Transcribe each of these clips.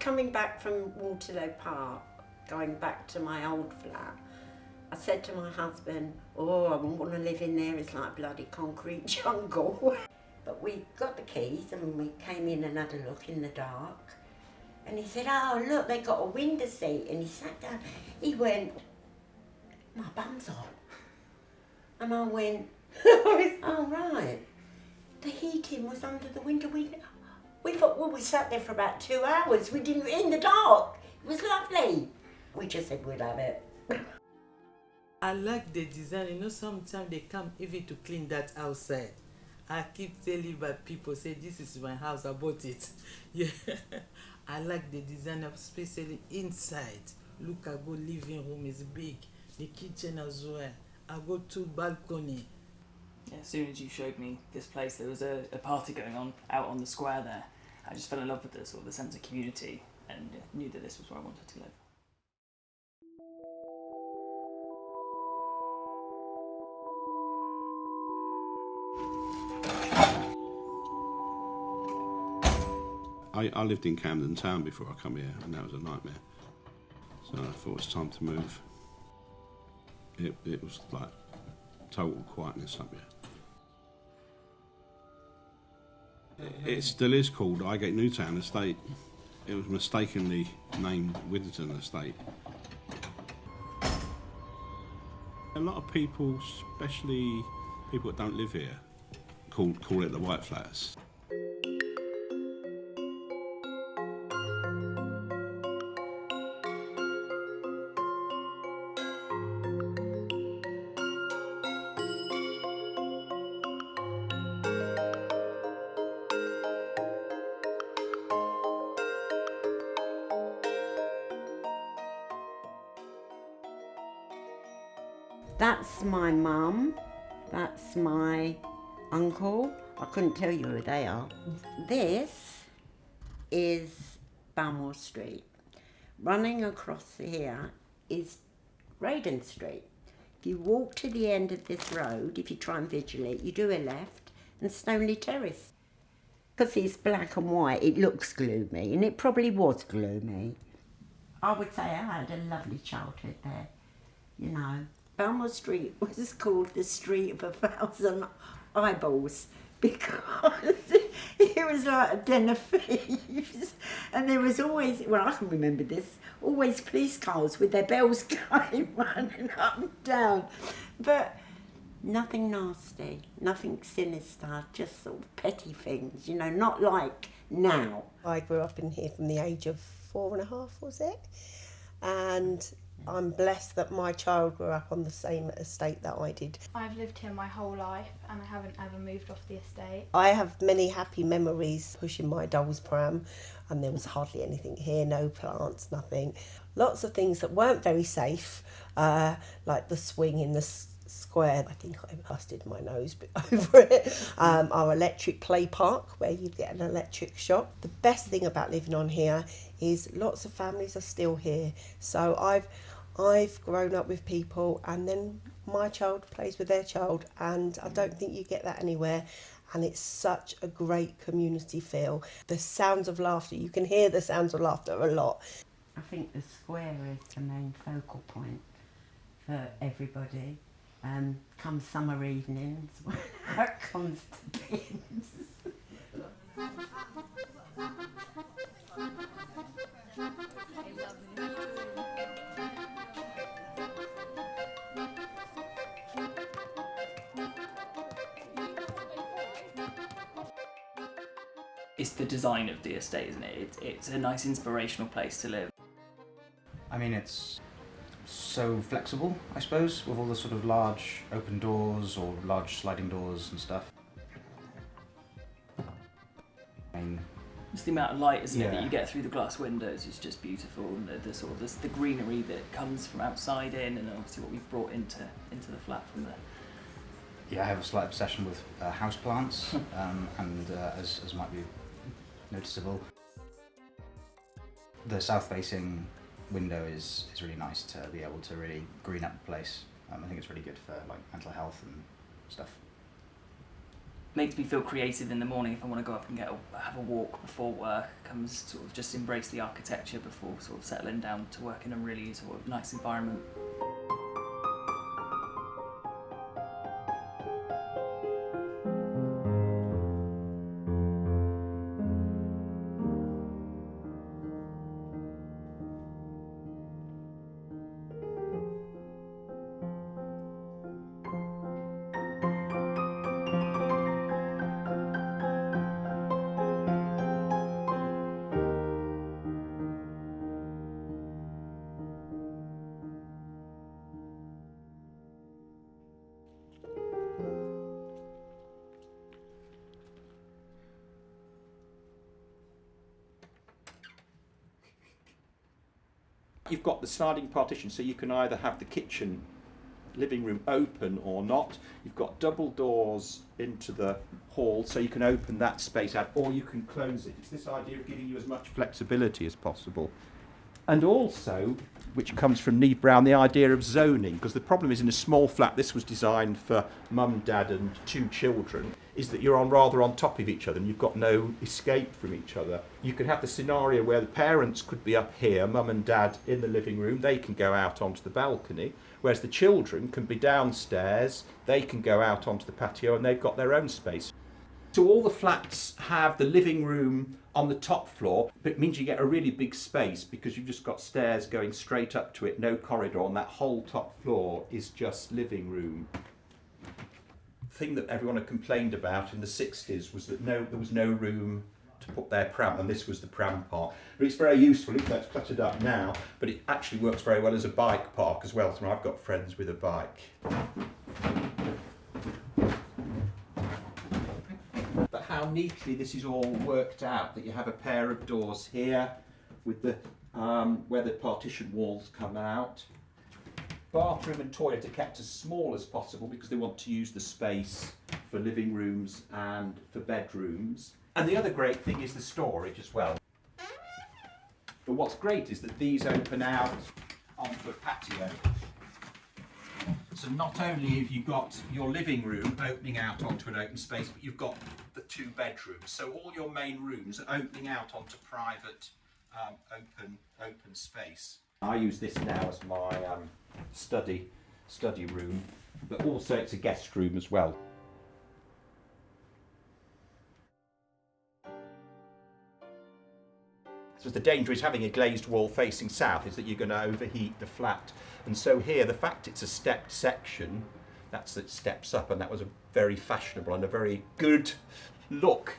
coming back from Waterloo Park, going back to my old flat, I said to my husband, oh, I wouldn't want to live in there, it's like a bloody concrete jungle. But we got the keys and we came in and had a look in the dark. And he said, oh, look, they got a window seat. And he sat down, he went, my bum's on. And I went, oh, right. The heating was under the window. We thought, well, we sat there for about 2 hours. We didn't, in the dark. It was lovely. We just said we'd have it. I like the design. You know, sometimes they come even to clean that outside. I keep telling my people, say, this is my house, I bought it. Yeah. I like the design, especially inside. Look, I go living room is big. The kitchen as well. I go to balcony. Yeah, as soon as you showed me this place, there was a party going on out on the square there. I just fell in love with the sort of the sense of community and knew that this was where I wanted to live. I lived in Camden Town before I come here, and that was a nightmare. So I thought it was time to move. It was like total quietness up here. It still is called Highgate Newtown Estate. It was mistakenly named Whittington Estate. A lot of people, especially people that don't live here, call it the White Flats. That's my mum, that's my uncle. I couldn't tell you who they are. This is Balmoor Street. Running across here is Raydon Street. If you walk to the end of this road, if you try and vigilate, you do a left and Stoneleigh Terrace. Because it's black and white, it looks gloomy, and it probably was gloomy. I would say I had a lovely childhood there, you know. Balmoor Street was called the Street of 1,000 Eyeballs because it was like a den of thieves, and there was always, well, I can remember this, always police cars with their bells going running up and down, but nothing nasty, nothing sinister, just sort of petty things, you know, not like now. I grew up in here from the age of 4.5, was it? And I'm blessed that my child grew up on the same estate that I did. I've lived here my whole life and I haven't ever moved off the estate. I have many happy memories pushing my doll's pram, and there was hardly anything here, no plants, nothing. Lots of things that weren't very safe, like the swing in the square. I think I busted my nose over it. Our electric play park where you'd get an electric shock. The best thing about living on here is lots of families are still here. So I've grown up with people, and then my child plays with their child, and I don't think you get that anywhere. And it's such a great community feel. The sounds of laughter, you can hear the sounds of laughter a lot. I think the square is the main focal point for everybody. Come summer evenings, when that comes to bins. It's the design of the estate, isn't it? It's a nice inspirational place to live. I mean, it's so flexible, I suppose, with all the sort of large open doors or large sliding doors and stuff. I mean, It's the amount of light, isn't it, Yeah. that you get through the glass windows is just beautiful, and the sort of the greenery that comes from outside in, and obviously what we've brought into the flat from there. yeah, I have a slight obsession with houseplants, and as might be noticeable, the south-facing window is really nice to be able to really green up the place. I think it's really good for like mental health and stuff. makes me feel creative in the morning if I want to go up and have a walk before work. Comes sort of just embrace the architecture before sort of settling down to work in a really sort of nice environment. You've got the sliding partition, so you can either have the kitchen, living room open or not. You've got double doors into the hall, so you can open that space out, or you can close it. It's this idea of giving you as much flexibility as possible. And also, which comes from Neve Brown, the idea of zoning, because the problem is in a small flat, this was designed for mum, dad and 2 children, is that you're rather on top of each other and you've got no escape from each other. You could have the scenario where the parents could be up here, mum and dad in the living room, they can go out onto the balcony, whereas the children can be downstairs, they can go out onto the patio and they've got their own space. So all the flats have the living room on the top floor, but it means you get a really big space because you've just got stairs going straight up to it, no corridor, and that whole top floor is just living room. The thing that everyone had complained about in the 60s was that there was no room to put their pram, and this was the pram park. But it's very useful, even though it's cluttered up now, but it actually works very well as a bike park as well. So I've got friends with a bike. But how neatly this is all worked out, that you have a pair of doors here with the where the partition walls come out. Bathroom and toilet are kept as small as possible because they want to use the space for living rooms and for bedrooms. And the other great thing is the storage as well. But what's great is that these open out onto a patio. So not only have you got your living room opening out onto an open space, but you've got the 2 bedrooms. So all your main rooms are opening out onto private open space. I use this now as my study room, but also it's a guest room as well. So the danger is having a glazed wall facing south is that you're going to overheat the flat. And so here, the fact it's a stepped section, that's that steps up, and that was a very fashionable and a very good look.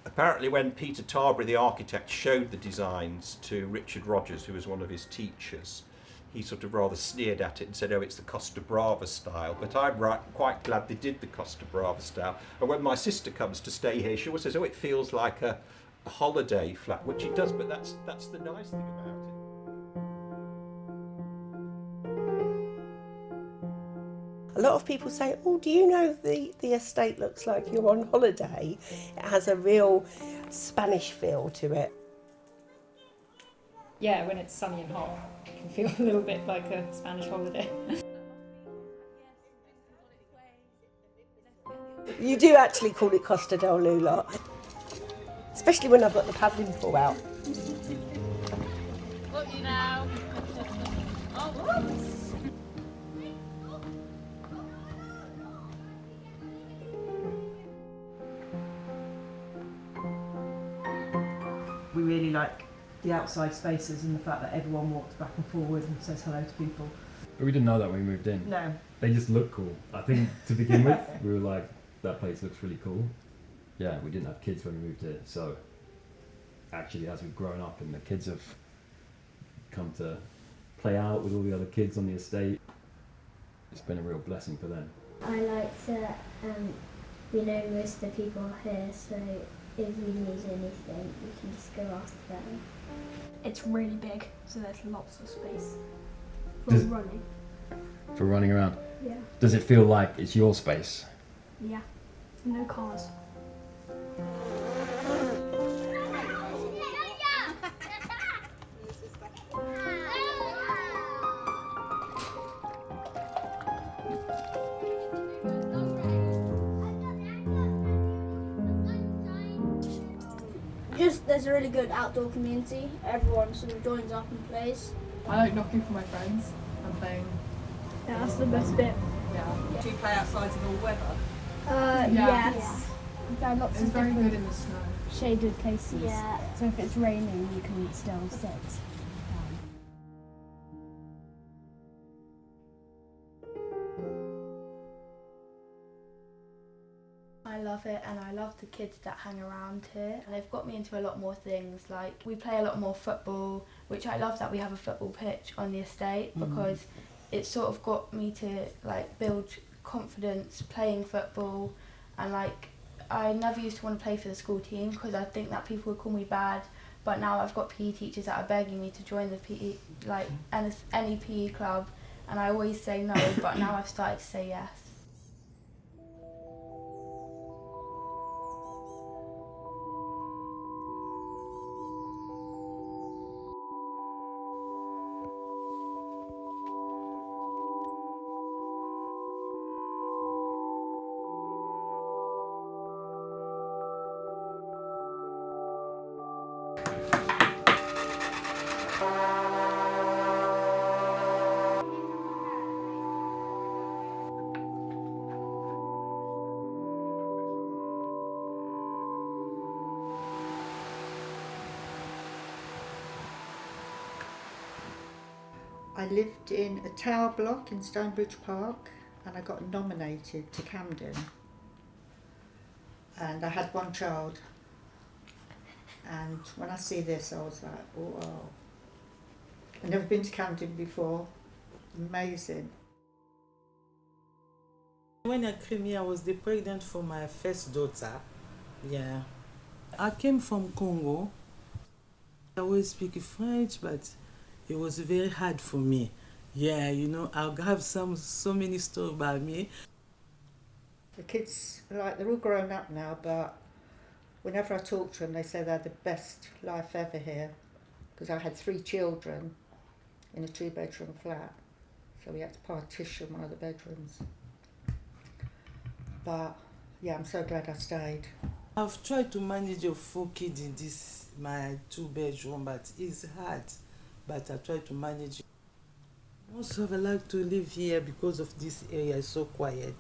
Apparently when Peter Tarbury, the architect, showed the designs to Richard Rogers, who was one of his teachers, he sort of rather sneered at it and said, oh, it's the Costa Brava style. But I'm quite glad they did the Costa Brava style. And when my sister comes to stay here, she always says, oh, it feels like a holiday flat, which it does, but that's the nice thing about it. A lot of people say, oh, do you know the estate looks like you're on holiday? It has a real Spanish feel to it. Yeah, when it's sunny and hot, it can feel a little bit like a Spanish holiday. You do actually call it Costa del Lula, especially when I've got the paddling pool out. Look you now. We really like the outside spaces and the fact that everyone walks back and forward and says hello to people. But we didn't know that when we moved in. No. They just look cool. I think to begin with, we were like, that place looks really cool. Yeah, we didn't have kids when we moved here, so actually as we've grown up and the kids have come to play out with all the other kids on the estate, it's been a real blessing for them. I like that we know most of the people here, so if we need anything, we can just go ask them. It's really big, so there's lots of space for Does- running. For running around. Yeah. Does it feel like it's your space? Yeah. No cars. there's a really good outdoor community. Everyone sort of joins up and plays. I like knocking for my friends and playing. Yeah, that's the best bit. Yeah. Do you play outside in all weather? Yes. There are lots It's of very different good in the snow. shaded places. Yeah. So if it's raining, you can still sit. I love it, and I love the kids that hang around here. And they've got me into a lot more things, like we play a lot more football, which I love that we have a football pitch on the estate, because it sort of got me to like build confidence playing football. And like I never used to want to play for the school team because I think that people would call me bad, but now I've got PE teachers that are begging me to join the PE, like any PE club, and I always say no, but now I've started to say yes. I lived in a tower block in Stonebridge Park, and I got nominated to Camden. And I had one child. And when I see this, I was like, oh, wow. I've never been to Camden before. Amazing. When I came here, I was the pregnant for my first daughter. Yeah. I came from Congo. I always speak French, but it was very hard for me. Yeah, you know, I'll have so many stories about me. The kids, like, they're all grown up now, but whenever I talk to them, they say they're the best life ever here. Because I had 3 children in a 2-bedroom flat, so we had to partition one of the bedrooms. But yeah, I'm so glad I stayed. I've tried to manage your 4 kids in my 2-bedroom, but it's hard. But I try to manage it. Most of I like to live here because of this area is so quiet.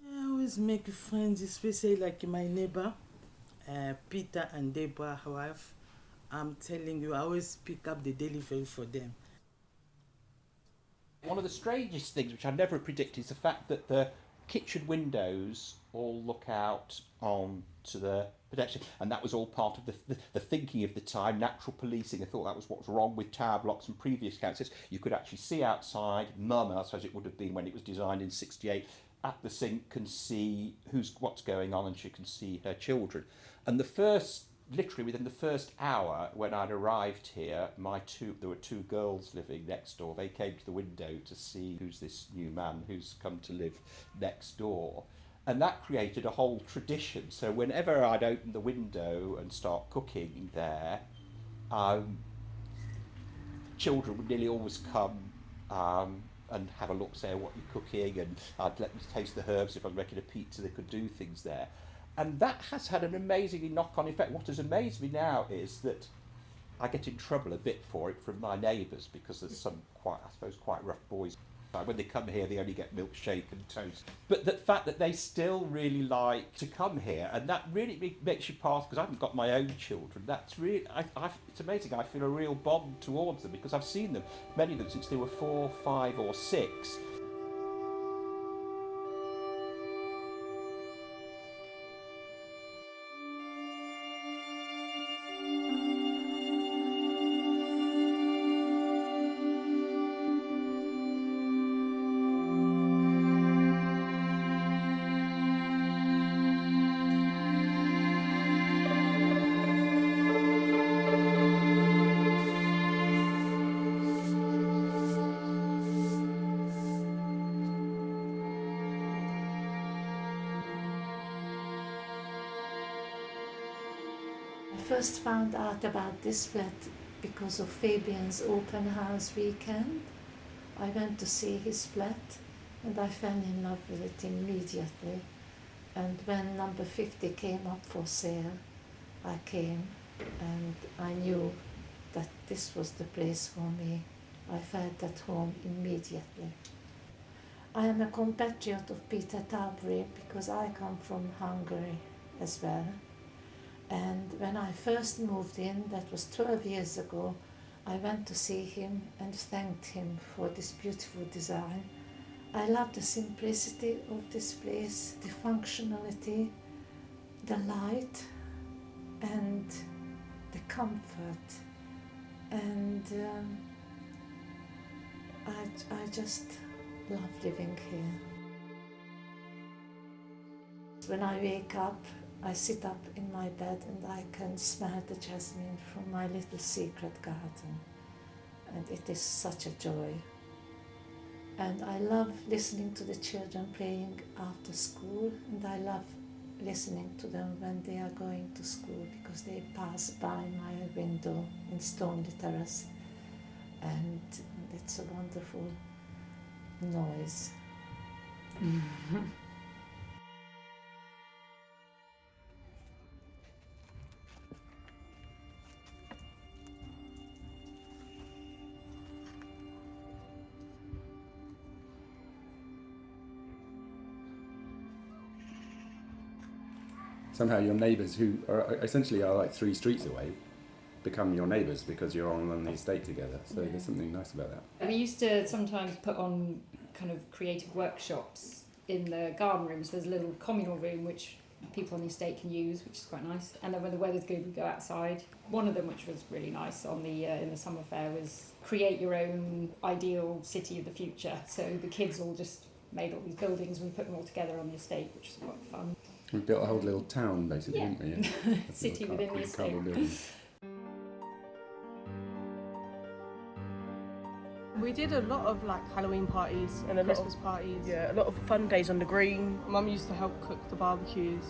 I always make friends, especially like my neighbor, Peter and Deborah wife. I'm telling you, I always pick up the delivery for them. One of the strangest things, which I never predicted, is the fact that the kitchen windows all look out onto the pedestrian, and that was all part of the thinking of the time, natural policing. I thought that was what's wrong with tower blocks and previous councils. You could actually see outside. Mum, I suppose it would have been when it was designed in '68, at the sink can see what's going on, and she can see her children. And literally within the first hour when I'd arrived here, there were 2 girls living next door. They came to the window to see who's this new man who's come to live next door. And that created a whole tradition. So whenever I'd open the window and start cooking there, children would nearly always come and have a look, say what you're cooking, and I'd let them taste the herbs. If I'm making a pizza, they could do things there. And that has had an amazingly knock-on effect. What has amazed me now is that I get in trouble a bit for it from my neighbours, because there's some quite rough boys. When they come here, they only get milkshake and toast. But the fact that they still really like to come here, and that really makes you part, because I haven't got my own children, that's really, it's amazing. I feel a real bond towards them, because I've seen them, many of them, since they were 4, 5 or 6. I first found out about this flat because of Fabian's open house weekend. I went to see his flat and I fell in love with it immediately. And when number 50 came up for sale, I came and I knew that this was the place for me. I felt at home immediately. I am a compatriot of Peter Tabri because I come from Hungary as well. And when I first moved in, that was 12 years ago, I went to see him and thanked him for this beautiful design. I love the simplicity of this place, the functionality, the light, and the comfort. And I just love living here. When I wake up, I sit up in my bed and I can smell the jasmine from my little secret garden. And it is such a joy. And I love listening to the children playing after school, and I love listening to them when they are going to school because they pass by my window in Stonely Terrace, and it's a wonderful noise. Somehow your neighbours, who are essentially are like 3 streets away, become your neighbours because you're on the estate together. So there's something nice about that. We used to sometimes put on kind of creative workshops in the garden rooms. There's a little communal room which people on the estate can use, which is quite nice. And then when the weather's good, we go outside. One of them, which was really nice on the in the summer fair, was create your own ideal city of the future. So the kids all just made all these buildings and we put them all together on the estate, which was quite fun. We built a whole little town, basically, didn't we? Yeah. City within the estate. We did a lot of like Halloween parties and Christmas parties. Yeah, a lot of fun days on the green. Mum used to help cook the barbecues.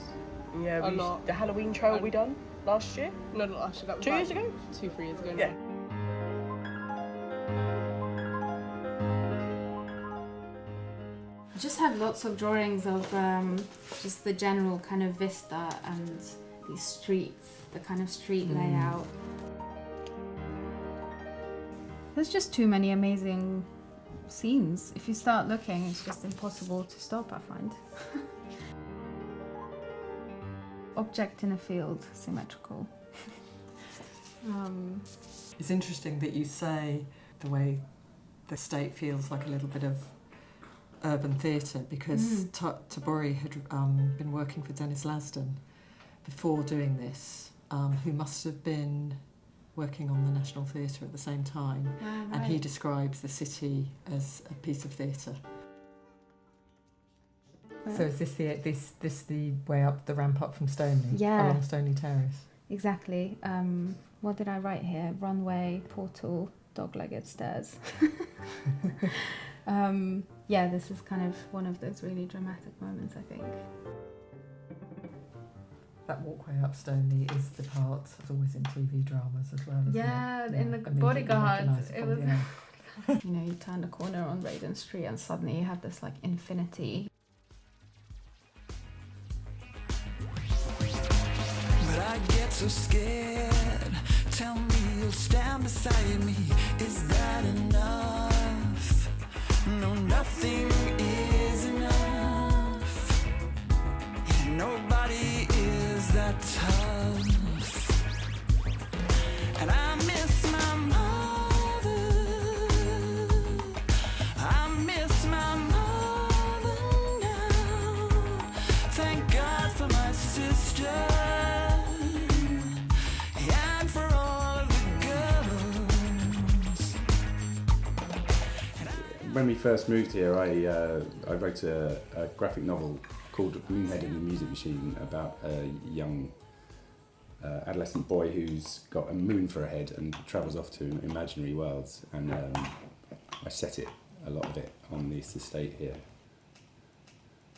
Yeah, a lot. The Halloween trail we done last year. No, not last year. That was 2 years ago. 2-3 years ago. Yeah. I just have lots of drawings of just the general kind of vista and these streets, the kind of street layout. There's just too many amazing scenes. If you start looking, it's just impossible to stop, I find. Object in a field, symmetrical. It's interesting that you say the way the estate feels like a little bit of urban theatre, because Tabori had been working for Dennis Lasdon before doing this, who must have been working on the National Theatre at the same time, and he describes the city as a piece of theatre. So is this the way up, the ramp up from Stonely? Yeah. Along Stonely Terrace? Exactly. What did I write here? Runway, portal, dog-legged stairs. Yeah, this is kind of one of those really dramatic moments, I think. That walkway up Stonely is the part that's always in TV dramas as well, isn't it? In the Bodyguards. It was, you know, you turn the corner on Raiden Street and suddenly you have this like infinity. But I get so scared. Tell me you'll stand beside me. Is that enough? No, nothing is enough. Nobody is that tough. And I miss my mother. I miss my mother now. Thank God for my sister. And for all of the girls. When we first moved here, I wrote a graphic novel called Moonhead in the Music Machine about a young adolescent boy who's got a moon for a head and travels off to imaginary worlds, and I set a lot of it on this estate here.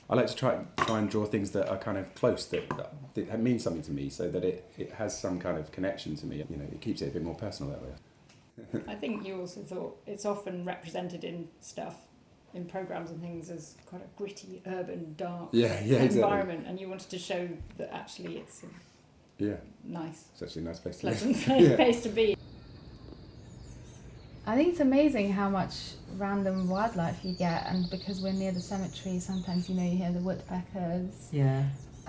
I like to try and draw things that are kind of close, that mean something to me, so that it has some kind of connection to me. You know, it keeps it a bit more personal that way. I think you also thought it's often represented in stuff, in programmes and things, as quite a gritty, urban, dark exactly. environment, and you wanted to show that actually it's Yeah. nice, It's actually a nice place to pleasant live. place to be. I think it's amazing how much random wildlife you get, and because we're near the cemetery, sometimes you hear the woodpeckers. Yeah.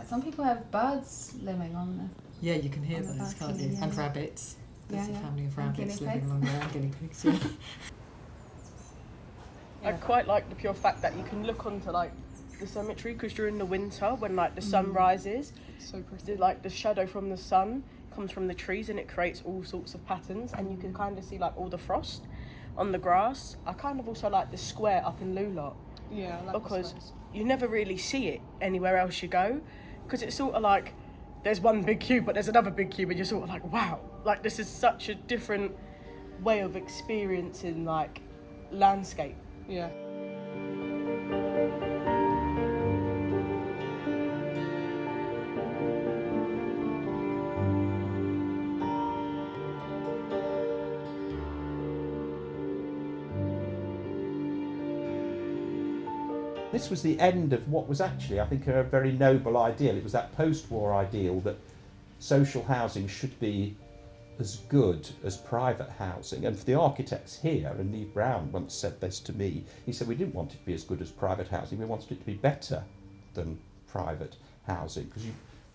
Some people have birds living on the. Yeah, you can hear on the those, can't balcony, you? yeah. And rabbits. There's Yeah, a yeah. family of And rabbits guinea living pigs. along there, and guinea pigs, yeah. I quite like the pure fact that you can look onto like the cemetery, because during the winter when like the sun rises, So pretty. the shadow from the sun comes from the trees and it creates all sorts of patterns, and you can kind of see like all the frost on the grass. I kind of also like the square up in Lulot, Yeah, I like because the space. you never really see it anywhere else you go, because it's sort of like there's one big cube but there's another big cube and you're sort of like, wow, like this is such a different way of experiencing like landscape. Yeah. This was the end of what was actually, I think, a very noble ideal. It was that post-war ideal that social housing should be as good as private housing. And for the architects here, and Neve Brown once said this to me, he said we didn't want it to be as good as private housing, we wanted it to be better than private housing, because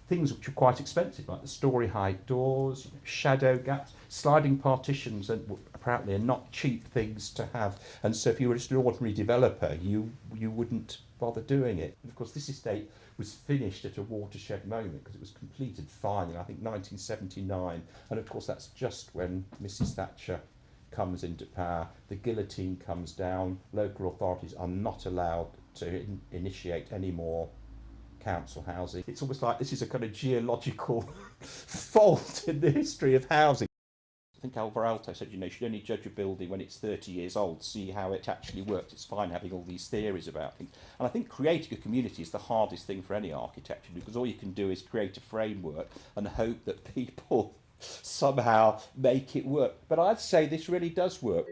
things which are quite expensive, like the story height doors, shadow gaps, sliding partitions, and apparently are not cheap things to have. And so if you were just an ordinary developer, you wouldn't bother doing it. And of course, this estate was finished at a watershed moment, because it was completed finally, I think 1979. And of course, that's just when Mrs. Thatcher comes into power. The guillotine comes down. Local authorities are not allowed to initiate any more council housing. It's almost like this is a kind of geological fault in the history of housing. I think Alvar Aalto said, you should only judge a building when it's 30 years old, see how it actually works. It's fine having all these theories about things. And I think creating a community is the hardest thing for any architecture, because all you can do is create a framework and hope that people somehow make it work. But I'd say this really does work.